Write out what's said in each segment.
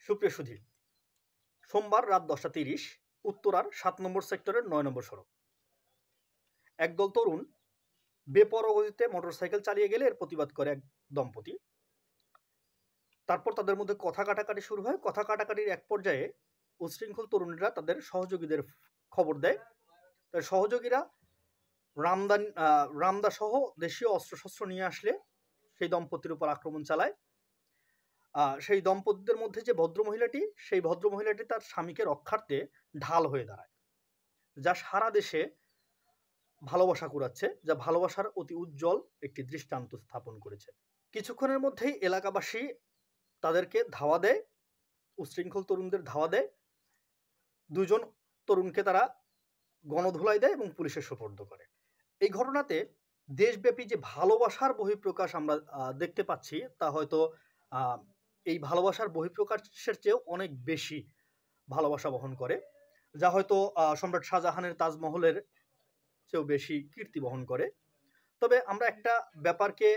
সুপ্রিয় সুধী, সোমবার রাত 10:30 উত্তরার 7 নম্বর সেক্টরের 9 নম্বর সড়ক। একদল তরুণ বেপরোয়া গতিতে মোটরসাইকেল চালিয়ে গেলে এর প্রতিবাদ করে এক দম্পতি। তারপর তাদের মধ্যে কথা কাটাকাটি শুরু হয়। কথা কাটাকাটির এক পর্যায়ে উচ্ছৃঙ্খল তরুণীরা তাদের সহযোগীদের খবর দেয়। তার সহযোগীরা রামদা সহ দেশীয় অস্ত্রশস্ত্র নিয়ে আসলে সেই দম্পতির উপর আক্রমণ চালায়। সেই দম্পতিদের মধ্যে যে ভদ্রমহিলাটি, সেই ভদ্রমহিলাটি তার স্বামীকে রক্ষার্থে ঢাল হয়ে দাঁড়ায়, যা সারা দেশে ভালোবাসা কুড়াচ্ছে, যা ভালোবাসার অতি উজ্জ্বল একটি দৃষ্টান্ত স্থাপন করেছে। কিছুক্ষণের মধ্যেই এলাকাবাসী তাদেরকে ধাওয়া দেয়, উচ্ছৃঙ্খল তরুণদের ধাওয়া দেয়। দুজন তরুণকে তারা গণধোলাই দেয় এবং পুলিশের সোপর্দ করে। এই ঘটনাতে দেশব্যাপী যে ভালোবাসার বহিঃপ্রকাশ আমরা দেখতে পাচ্ছি, তা হয়তো এই ভালোবাসার বহিঃপ্রকাশের চেয়েও অনেক বেশি ভালোবাসা বহন করে, যা হয়তো সম্রাট শাহজাহানের তাজমহলের চেয়েও বেশি কীর্তি বহন করে। তবে আমরা একটা ব্যাপারকে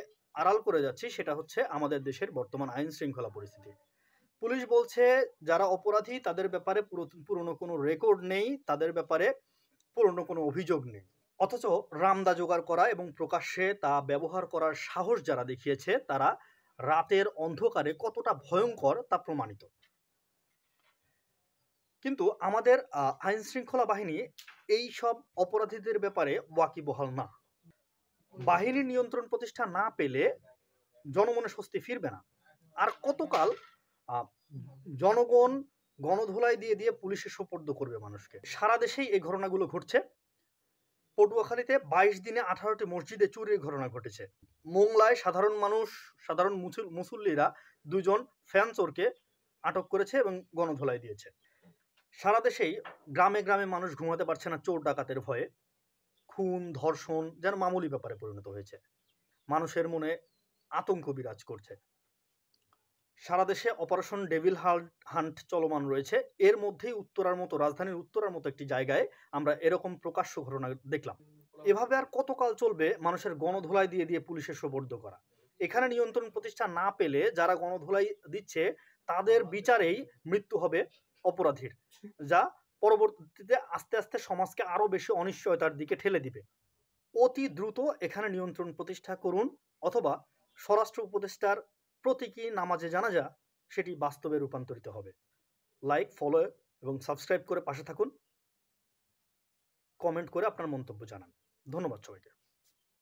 আড়াল করে যাচ্ছি, সেটা হচ্ছে আমাদের দেশের বর্তমান আইন শৃঙ্খলা পরিস্থিতি। পুলিশ বলছে যারা অপরাধী তাদের ব্যাপারে পুরনো কোনো রেকর্ড নেই, তাদের ব্যাপারে পুরনো কোনো অভিযোগ নেই। অথচ রামদা জোগাড় করা এবং প্রকাশ্যে তা ব্যবহার করার সাহস যারা দেখিয়েছে, তারা রাতের অন্ধকারে কতটা ভয়ঙ্কর তা প্রমাণিত। কিন্তু আমাদের আইন শৃঙ্খলা বাহিনী এই সব অপরাধীদের ব্যাপারে ওয়াকিবহাল না। বাহিনীর নিয়ন্ত্রণ প্রতিষ্ঠা না পেলে জনমনে স্বস্তি ফিরবে না। আর কতকাল জনগণ গণধোলাই দিয়ে দিয়ে পুলিশের সোপর্দ করবে মানুষকে? সারা দেশেই এই ঘটনাগুলো ঘটছে। পটুয়াখালীতে 22 দিনে 18টি মসজিদে চুরির ঘটনা ঘটেছে। মোংলায় সাধারণ মুসল্লিরা 2 জন ফ্যান চোরকে আটক করেছে এবং গণধোলাই দিয়েছে। সারা দেশেই গ্রামে গ্রামে মানুষ ঘুমাতে পারছে না চোর ডাকাতের ভয়ে। খুন, ধর্ষণ যেন মামুলি ব্যাপারে পরিণত হয়েছে। মানুষের মনে আতঙ্ক বিরাজ করছে। সারা দেশে অপারেশন ডেভিল হান্ট চলমান রয়েছে। এর মধ্যেই রাজধানীর উত্তরার মতো একটি জায়গায় আমরা এরকম প্রকাশ্য ঘটনা দেখলাম। এভাবে আর কতকাল চলবে মানুষের গণধোলাই দিয়ে দিয়ে পুলিশের সোপর্দ করা? এখানে নিয়ন্ত্রণ প্রতিষ্ঠা না পেলে যারা গণধোলাই দিচ্ছে তাদের বিচারেই মৃত্যু হবে অপরাধীর, যা পরবর্তীতে আস্তে আস্তে সমাজকে আরো বেশি অনিশ্চয়তার দিকে ঠেলে দিবে। অতি দ্রুত এখানে নিয়ন্ত্রণ প্রতিষ্ঠা করুন, অথবা স্বরাষ্ট্র উপদেষ্টার প্রতীকী নামাজে জানাজা সেটি বাস্তবে রূপান্তরিত হবে। লাইক, ফলো এবং সাবস্ক্রাইব করে পাশে থাকুন। কমেন্ট করে আপনার মন্তব্য জানান। ধন্যবাদ সবাইকে।